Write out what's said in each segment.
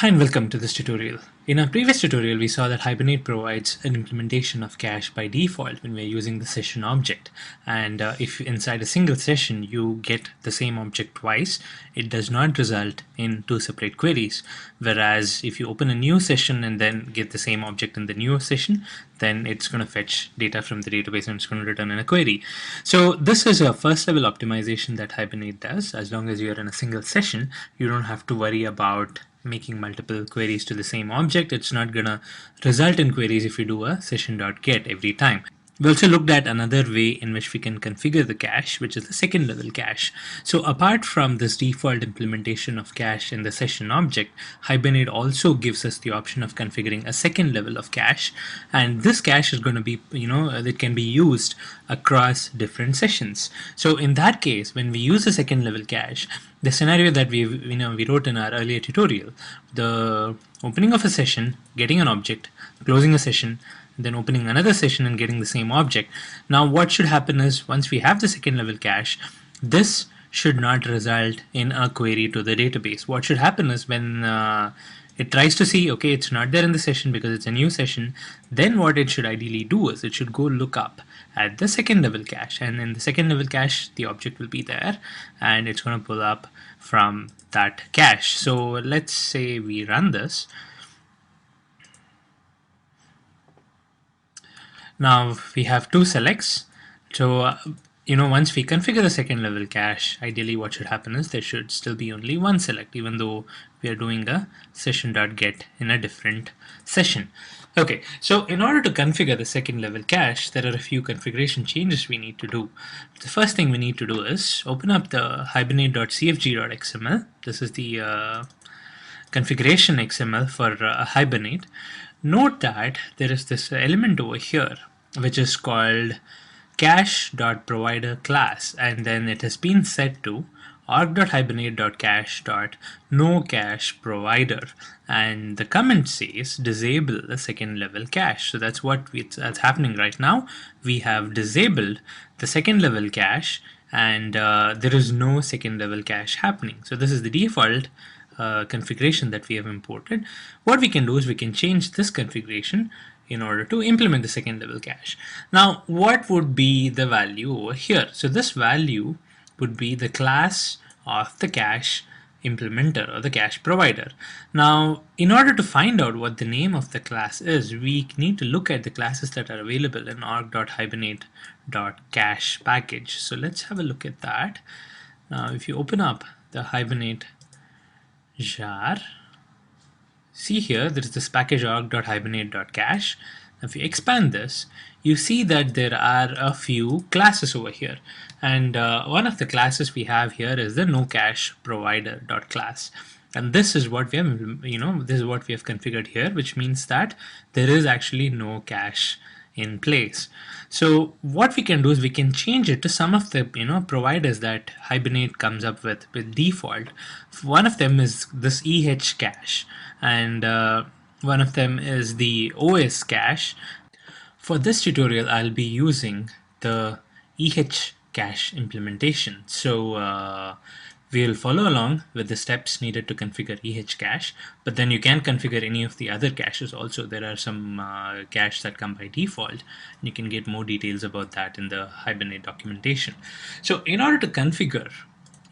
Hi and welcome to this tutorial. In our previous tutorial, we saw that Hibernate provides an implementation of cache by default when we're using the session object. And if inside a single session you get the same object twice, it does not result in two separate queries. Whereas if you open a new session and then get the same object in the new session, then it's going to fetch data from the database and it's going to return in a query. So this is a first level optimization that Hibernate does. As long as you're in a single session, you don't have to worry about making multiple queries to the same object. It's not gonna result in queries if you do a session.get every time. We also looked at another way in which we can configure the cache, which is the second level cache. So apart from this default implementation of cache in the session object, Hibernate also gives us the option of configuring a second level of cache, and this cache is going to be, it can be used across different sessions. So in that case, when we use the second level cache, the scenario that we wrote in our earlier tutorial, the opening of a session, getting an object, closing a session, then opening another session and getting the same object. Now what should happen is, once we have the second level cache, this should not result in a query to the database. What should happen is, when it tries to see, okay, it's not there in the session because it's a new session, then what it should ideally do is it should go look up at the second level cache, and in the second level cache the object will be there and it's going to pull up from that cache. So let's say we run this. Now we have two selects. So once we configure the second level cache, ideally what should happen is there should still be only one select, even though we are doing a session.get in a different session. Okay, so in order to configure the second level cache, there are a few configuration changes we need to do. The first thing we need to do is open up the hibernate.cfg.xml. This is the configuration XML for Hibernate. Note that there is this element over here which is called cache.provider class, and then it has been set to org.hibernate.cache.nocacheprovider, and the comment says disable the second level cache. So that's that's happening right now. We have disabled the second level cache, and there is no second level cache happening. So this is the default configuration that we have imported. What we can do is we can change this configuration in order to implement the second level cache. Now what would be the value over here? So this value would be the class of the cache implementer or the cache provider. Now in order to find out what the name of the class is, we need to look at the classes that are available in org.hibernate.cache package. So let's have a look at that. Now if you open up the Hibernate jar, see here there is this package org.hibernate.cache. If you expand this, you see that there are a few classes over here, and one of the classes we have here is the nocacheprovider.class, and this is what we have configured here, which means that there is actually no cache in place. So what we can do is we can change it to some of the providers that Hibernate comes up with default. One of them is this EH cache, and one of them is the OS cache. For this tutorial I'll be using the EH cache implementation. So we'll follow along with the steps needed to configure EH cache, but then you can configure any of the other caches also. There are some caches that come by default, and you can get more details about that in the Hibernate documentation. So in order to configure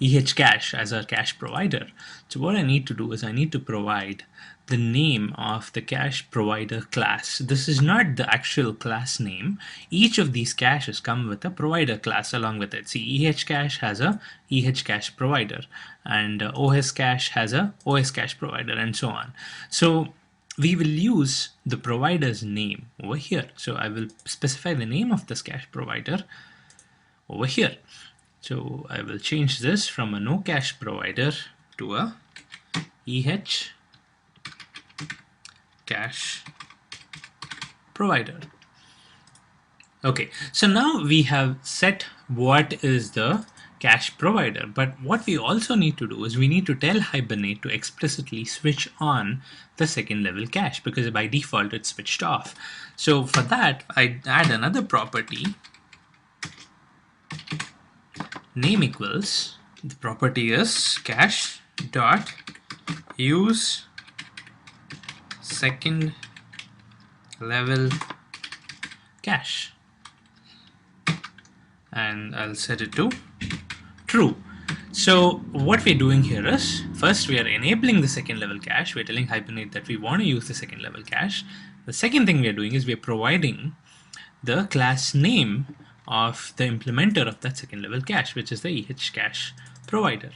EH cache as our cache provider, so what I need to do is I need to provide the name of the cache provider class. This is not the actual class name. Each of these caches come with a provider class along with it. See, EH cache has a EH cache provider, and OS cache has a OS cache provider, and so on. So we will use the provider's name over here. So I will specify the name of this cache provider over here. So I will change this from a no cache provider to a EH cache provider. Okay, so now we have set what is the cache provider, but what we also need to do is we need to tell Hibernate to explicitly switch on the second level cache, because by default it's switched off. So for that I add another property, name equals, the property is cache dot use second level cache, and I'll set it to true. So what we're doing here is, first we are enabling the second level cache. We're telling Hibernate that we want to use the second level cache. The second thing we're doing is we're providing the class name of the implementer of that second level cache, which is the ehcache provider.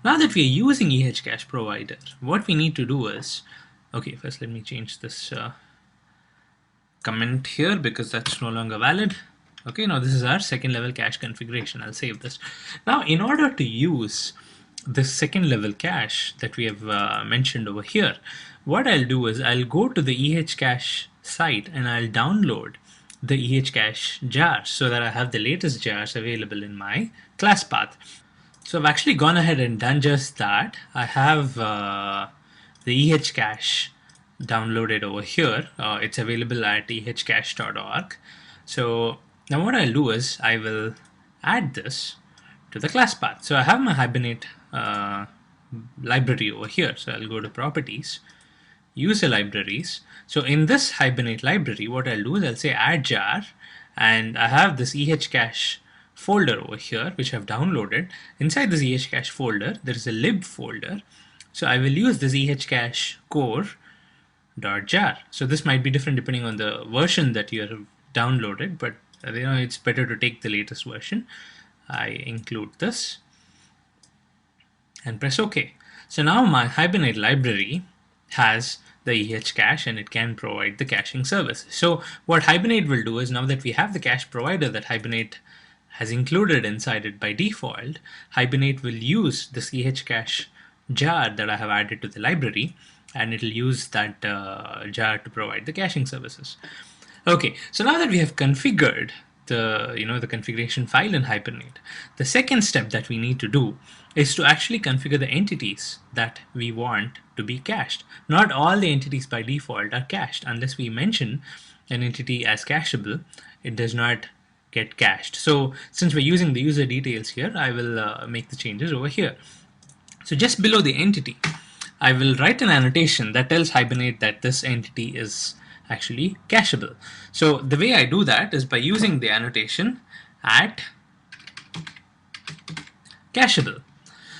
Now that we're using ehcache provider, what we need to do is, okay, first let me change this comment here because that's no longer valid. Okay, now this is our second level cache configuration. I'll save this. Now, in order to use this second level cache that we have mentioned over here, what I'll do is I'll go to the ehcache site and I'll download the ehcache jars so that I have the latest jars available in my class path. So I've actually gone ahead and done just that. I have the ehcache downloaded over here. It's available at ehcache.org. So now what I'll do is I will add this to the class path. So I have my Hibernate library over here. So I'll go to properties, user libraries. So in this Hibernate library, what I'll do is I'll say add jar, and I have this ehcache folder over here, which I've downloaded. Inside this ehcache folder, there is a lib folder. So I will use this ehcache core.jar. So this might be different depending on the version that you have downloaded, but it's better to take the latest version. I include this and press OK. So now my Hibernate library has the ehcache and it can provide the caching service. So what Hibernate will do is, now that we have the cache provider that Hibernate has included inside it by default, Hibernate will use this ehcache jar that I have added to the library, and it will use that jar to provide the caching services. Okay, so now that we have configured the configuration file in Hibernate, the second step that we need to do is to actually configure the entities that we want to be cached. Not all the entities by default are cached. Unless we mention an entity as cacheable, it does not get cached. So since we're using the user details here, I will make the changes over here. So just below the entity, I will write an annotation that tells Hibernate that this entity is actually cacheable. So the way I do that is by using the annotation at cacheable.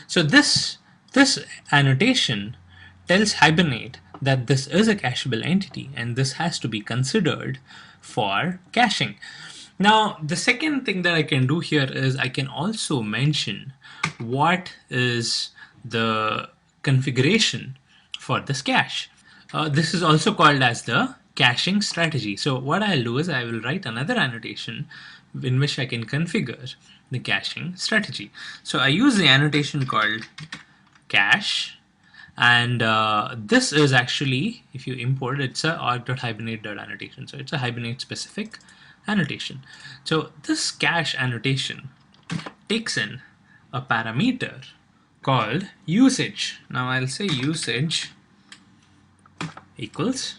So this annotation tells Hibernate that this is a cacheable entity and this has to be considered for caching. Now the second thing that I can do here is I can also mention what is the configuration for this cache. This is also called as the caching strategy. So what I'll do is I will write another annotation in which I can configure the caching strategy. So I use the annotation called cache, and this is actually, if you import, it's a org.hibernate.annotation. So it's a Hibernate specific annotation. So this cache annotation takes in a parameter called usage. Now I'll say usage equals.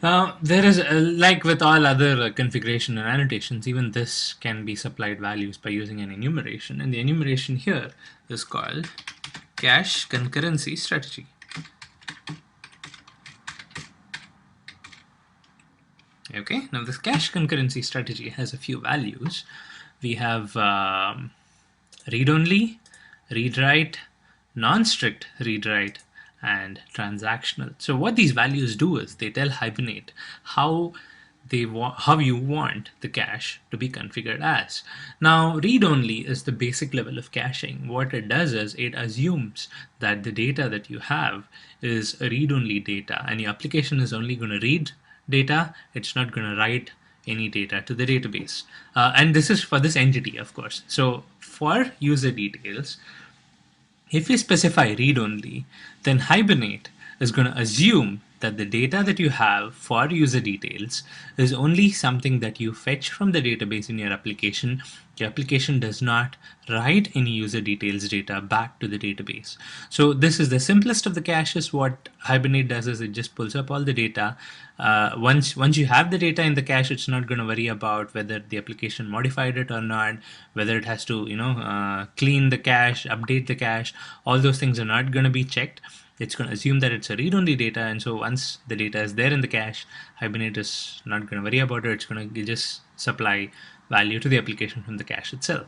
There is, like with all other configuration and annotations, even this can be supplied values by using an enumeration, and the enumeration here is called cache concurrency strategy. Okay, now this cache concurrency strategy has a few values. We have read-only, read-write, non-strict read-write, and transactional. So what these values do is they tell Hibernate how you want the cache to be configured as. Now read-only is the basic level of caching. What it does is it assumes that the data that you have is read-only data, and your application is only going to read data. It's not going to write any data to the database, and this is for this entity, of course. So for user details, if you specify read-only, then Hibernate is going to assume that the data that you have for user details is only something that you fetch from the database in your application. Your application does not write any user details data back to the database. So this is the simplest of the caches. What Hibernate does is it just pulls up all the data. Once you have the data in the cache, it's not going to worry about whether the application modified it or not, whether it has to clean the cache, update the cache. All those things are not going to be checked. it's going to assume that it's a read-only data, and so once the data is there in the cache, Hibernate is not going to worry about it. It's going to just supply value to the application from the cache itself.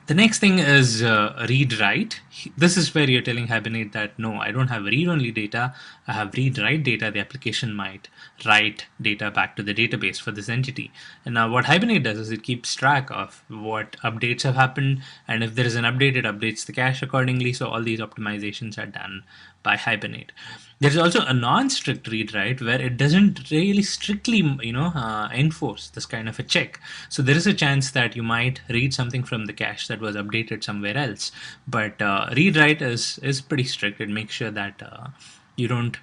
The next thing is read-write. This is where you're telling Hibernate that no, I don't have read-only data, I have read-write data. The application might write data back to the database for this entity. And now what Hibernate does is it keeps track of what updates have happened, and if there is an update, it updates the cache accordingly. So all these optimizations are done by Hibernate. There's also a non-strict read-write where it doesn't really strictly, enforce this kind of a check. So there is a chance that you might read something from the cache that was updated somewhere else, but read-write is pretty strict. It makes sure that you don't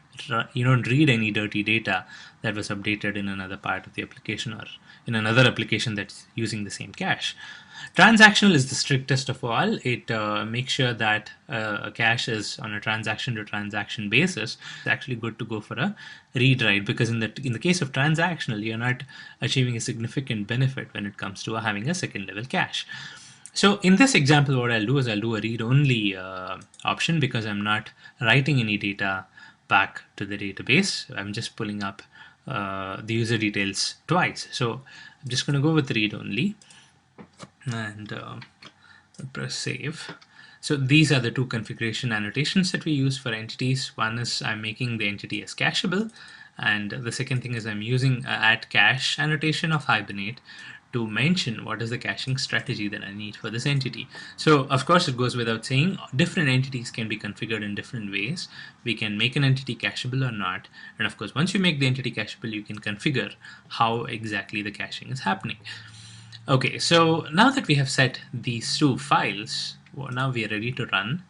read any dirty data that was updated in another part of the application or in another application that's using the same cache. Transactional is the strictest of all. It makes sure that a cache is on a transaction to transaction basis. It's actually good to go for a read write, because in the case of transactional, you're not achieving a significant benefit when it comes to having a second level cache. So in this example, what I'll do is I'll do a read only option, because I'm not writing any data back to the database. I'm just pulling up the user details twice. So I'm just going to go with read only and press save. So these are the two configuration annotations that we use for entities. One is I'm making the entity as cacheable, and the second thing is I'm using at cache annotation of Hibernate to mention what is the caching strategy that I need for this entity. So of course it goes without saying, different entities can be configured in different ways. We can make an entity cacheable or not, and of course once you make the entity cacheable, you can configure how exactly the caching is happening. Okay, so now that we have set these two files, well, now we are ready to run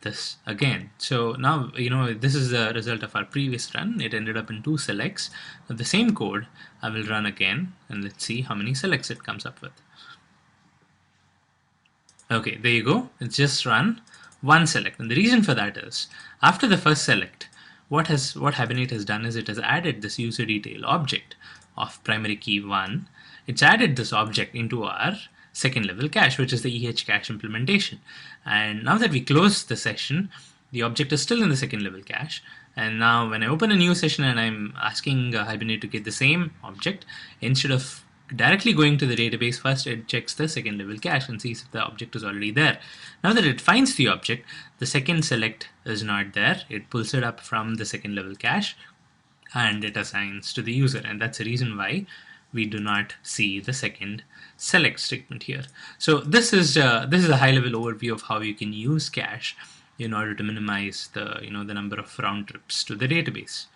this again. So now, this is the result of our previous run. It ended up in 2 selects. Now the same code I will run again, and let's see how many selects it comes up with. Okay, there you go. It's just run 1 select. And the reason for that is, after the first select, what Hibernate has done is it has added this user detail object of primary key 1. It's added this object into our second level cache, which is the cache implementation. And now that we close the session, the object is still in the second level cache. And now when I open a new session and I'm asking Hibernate to get the same object, instead of directly going to the database, first it checks the second level cache and sees if the object is already there. Now that it finds the object, the second select is not there. It pulls it up from the second level cache and it assigns to the user, and that's the reason why we do not see the second select statement here. So this is a high-level overview of how you can use cache in order to minimize the the number of round trips to the database.